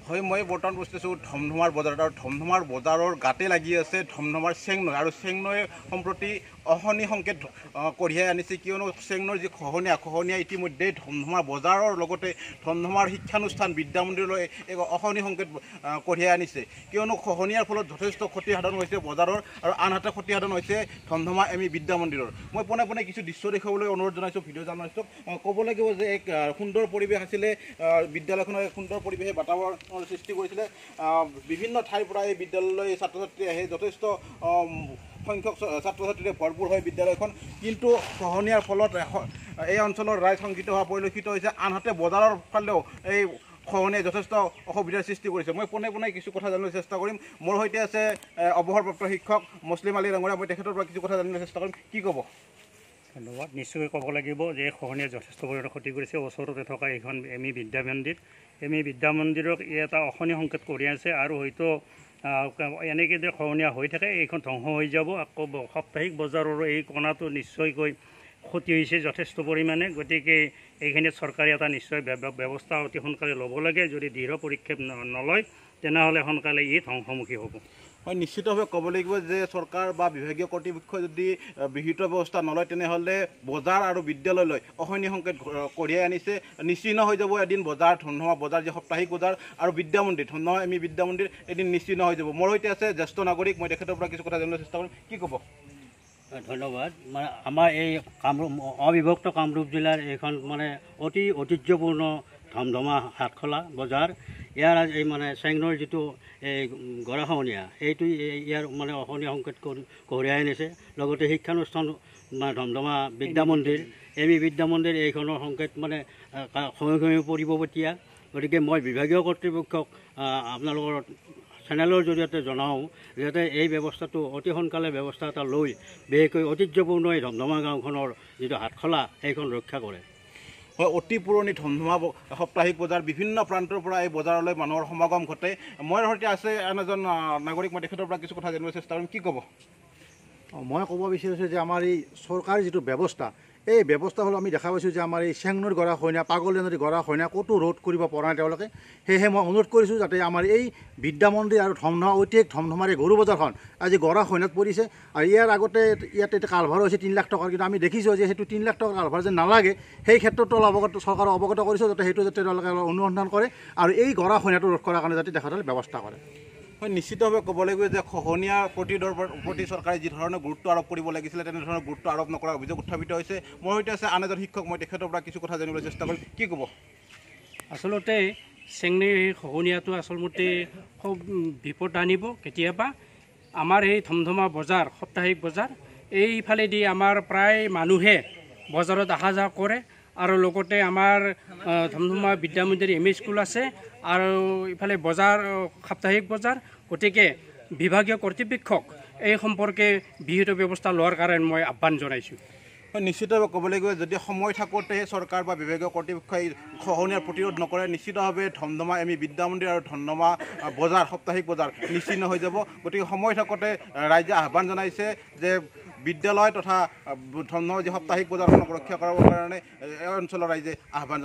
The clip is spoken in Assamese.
হয়, মই বৰ্তমান উপস্থিত আছোঁ ধমধমাৰ বজাৰত আৰু ধমধমাৰ বজাৰৰ গাতে লাগি আছে ধমধমাৰ চেংনৈ আৰু চেংনৈ সম্প্ৰতি অশনি সংকেত কঢ়িয়াই আনিছে, কিয়নো চেংনৈৰ যি খহনীয়া ইতিমধ্যে ধমধমাৰ বজাৰৰ লগতে ধমধমাৰ শিক্ষানুষ্ঠান বিদ্যামন্দিৰলৈ এক অশনি সংকেত কঢ়িয়াই আনিছে, কিয়নো খহনীয়াৰ ফলত যথেষ্ট ক্ষতিসাধন হৈছে বজাৰৰ আৰু আনহাতে ক্ষতিসাধন হৈছে ধমধমা এমি বিদ্যামন্দিৰৰ। মই পোনে পোনে কিছু দৃশ্য দেখুৱাবলৈ অনুৰোধ জনাইছোঁ ভিডিঅ' জাৰ্নেলিষ্টক। ক'ব লাগিব যে এক সুন্দৰ পৰিৱেশ আছিলে, বিদ্যালয়খনৰ এক সুন্দৰ পৰিৱেশে বাতাবৰণ সৃষ্টি কৰিছিলে। বিভিন্ন ঠাইৰ পৰা এই বিদ্যালয়লৈ ছাত্ৰ ছাত্ৰী আহে, যথেষ্ট সংখ্যক ছাত্ৰ ছাত্ৰীৰে ভৰপূৰ হয় বিদ্যালয়খন, কিন্তু খহনীয়াৰ ফলত এই অঞ্চলৰ ৰাইজ শংকিত হোৱা পৰিলক্ষিত হৈছে। আনহাতে বজাৰৰ ফালেও এই খহনীয়াই যথেষ্ট অসুবিধাৰ সৃষ্টি কৰিছে। মই পোনে পোনে কিছু কথা জানিবলৈ চেষ্টা কৰিম। মোৰ সৈতে আছে অৱসৰপ্ৰাপ্ত শিক্ষক মুছলিম আলী ডাঙৰীয়া, মই তেখেতৰ পৰা কিছু কথা জানিবলৈ চেষ্টা কৰিম। কি ক'ব? ধন্যবাদ। নিশ্চয়কৈ ক'ব লাগিব যে খহনীয়াই যথেষ্ট পৰিমাণে ক্ষতি কৰিছে। ওচৰতে থকা এইখন এমি বিদ্যা মন্দিৰ, এমি বিদ্যা মন্দিৰক এটা অশনি সংকেত কৰি আছে আৰু হয়তো এনেকৈ যে খহনীয়া হৈ থাকে এইখন ধ্বংস হৈ যাব। আকৌ সাপ্তাহিক বজাৰৰ এই কোণাটো নিশ্চয়কৈ ক্ষতি হৈছে যথেষ্ট পৰিমাণে। গতিকে এইখিনিত চৰকাৰে এটা নিশ্চয় ব্যৱস্থা অতি সোনকালে ল'ব লাগে। যদি দৃঢ় পদক্ষেপ নলয় তেনেহ'লে সোনকালে ই ধ্বংসমুখী হ'ব। হয়, নিশ্চিতভাৱে ক'ব লাগিব যে চৰকাৰ বা বিভাগীয় কৰ্তৃপক্ষই যদি বিহিত ব্যৱস্থা নলয় তেনেহ'লে বজাৰ আৰু বিদ্যালয়লৈ অশনি সংকেত কঢ়িয়াই আনিছে। নিশ্চিহ্ন হৈ যাব এদিন বজাৰ, ধমধমা বজাৰ যি সাপ্তাহিক বজাৰ, আৰু বিদ্যা মন্দিৰ ধমধমা এমি বিদ্যা মন্দিৰ এদিন নিশ্চিহ্ন হৈ যাব। মোৰ সৈতে আছে জ্যেষ্ঠ নাগৰিক, মই তেখেতৰ পৰা কিছু কথা জানিবলৈ চেষ্টা কৰিম। কি ক'ব? ধন্যবাদ। মানে আমাৰ এই কামৰূপ অবিভক্ত কামৰূপ জিলাৰ এইখন মানে অতি ঐতিহ্যপূৰ্ণ ধমধমা হাটখোলা বজাৰ। ইয়াৰ এই মানে চেংনৈৰ যিটো এই গৰাখহনীয়া এইটো ইয়াৰ মানে অশনি সংকেত কঢ়িয়াই আনিছে। লগতে শিক্ষানুষ্ঠান মানে ধমধমা বিদ্যা মন্দিৰ, এমি বিদ্যা মন্দিৰ এইখনৰ সংকেত মানে খহি খহি পৰিবলগীয়া। গতিকে মই বিভাগীয় কৰ্তৃপক্ষক আপোনালোকৰ চেনেলৰ জৰিয়তে জনাওঁ যাতে এই ব্যৱস্থাটো অতি সোনকালে ব্যৱস্থা এটা লৈ বিশেষকৈ ঐতিহ্যপূৰ্ণ এই ধমধমা গাঁওখনৰ যিটো হাটখোলা এইখন ৰক্ষা কৰে। হয়, অতি পুৰণি ধমধমা সাপ্তাহিক বজাৰ, বিভিন্ন প্ৰান্তৰ পৰা এই বজাৰলৈ মানুহৰ সমাগম ঘটে। মোৰ সৈতে আছে আন এজন নাগৰিক, মই তেখেতৰ পৰা কিছু কথা জানিবলৈ চেষ্টা কৰিম। কি ক'ব? মই ক'ব বিচাৰিছোঁ যে আমাৰ এই চৰকাৰী যিটো ব্যৱস্থা, এই ব্যৱস্থা হ'ল আমি দেখা পাইছোঁ যে আমাৰ এই চেংনৈৰ গৰাখহনীয়া, পাগলীয়া নদীৰ গৰাখহনীয়া ক'তো ৰোধ কৰিব পৰা নাই তেওঁলোকে। সেয়েহে মই অনুৰোধ কৰিছোঁ যাতে আমাৰ এই বিদ্যা মন্দিৰ আৰু ধমধমা ঐতিহাসিক ধমধমাৰ এই গৰু বজাৰখন আজি গৰাখহনীয়াত পৰিছে। আৰু ইয়াৰ আগতে ইয়াতে কালভাৰ হৈছে 3 লাখ টকাৰ, কিন্তু আমি দেখিছোঁ যে সেইটো 3 লাখ টকাৰ কালভাৰ যে নালাগে, সেই ক্ষেত্ৰতো চৰকাৰক অৱগত কৰিছোঁ যাতে সেইটো যাতে তেওঁলোকে অনুসন্ধান কৰে আৰু এই গৰাখহনীয়াটো ৰোধ কৰাৰ কাৰণে যাতে তেখেতসকলে ব্যৱস্থা কৰে। হয়, নিশ্চিতভাৱে ক'ব লাগিব যে খহনীয়াৰ প্ৰতি চৰকাৰে যি ধৰণে গুৰুত্ব আৰোপ কৰিব লাগিছিলে তেনেধৰণৰ গুৰুত্ব আৰোপ নকৰাৰ অভিযোগ উত্থাপিত হৈছে। মোৰ সৈতে আছে আন এজন শিক্ষক, মই তেখেতৰ পৰা কিছু কথা জানিবলৈ চেষ্টা কৰিম। কি ক'ব? আচলতে চেংনৈৰ খহনীয়াটো আচলতে খুব বিপদ আনিব কেতিয়াবা। আমাৰ এই ধমধমা বজাৰ, সাপ্তাহিক বজাৰ, এইফালেদি আমাৰ প্ৰায় মানুহে বজাৰত অহা যোৱা কৰে আৰু লগতে আমাৰ ধমধমা বিদ্যা মন্দিৰ এম ই স্কুল আছে আৰু ইফালে বজাৰ সাপ্তাহিক বজাৰ। গতিকে বিভাগীয় কৰ্তৃপক্ষক এই সম্পৰ্কে বিহিত ব্যৱস্থা লোৱাৰ কাৰণে মই আহ্বান জনাইছোঁ। নিশ্চিতভাৱে ক'ব লাগিব যদি সময় থাকোঁতে চৰকাৰ বা বিভাগীয় কৰ্তৃপক্ষই খহনীয়াৰ প্ৰতিৰোধ নকৰে নিশ্চিতভাৱে ধমধমা এমি বিদ্যা মন্দিৰ আৰু ধমধমা বজাৰ, সাপ্তাহিক বজাৰ নিশ্চিহ্ন হৈ যাব। গতিকে সময় থাকোঁতে ৰাইজে আহ্বান জনাইছে যে বিদ্যালয় তথা ধমধমা যি সাপ্তাহিক বজাৰখনক ৰক্ষা কৰাৰ কাৰণে এই অঞ্চলৰ ৰাইজে আহ্বান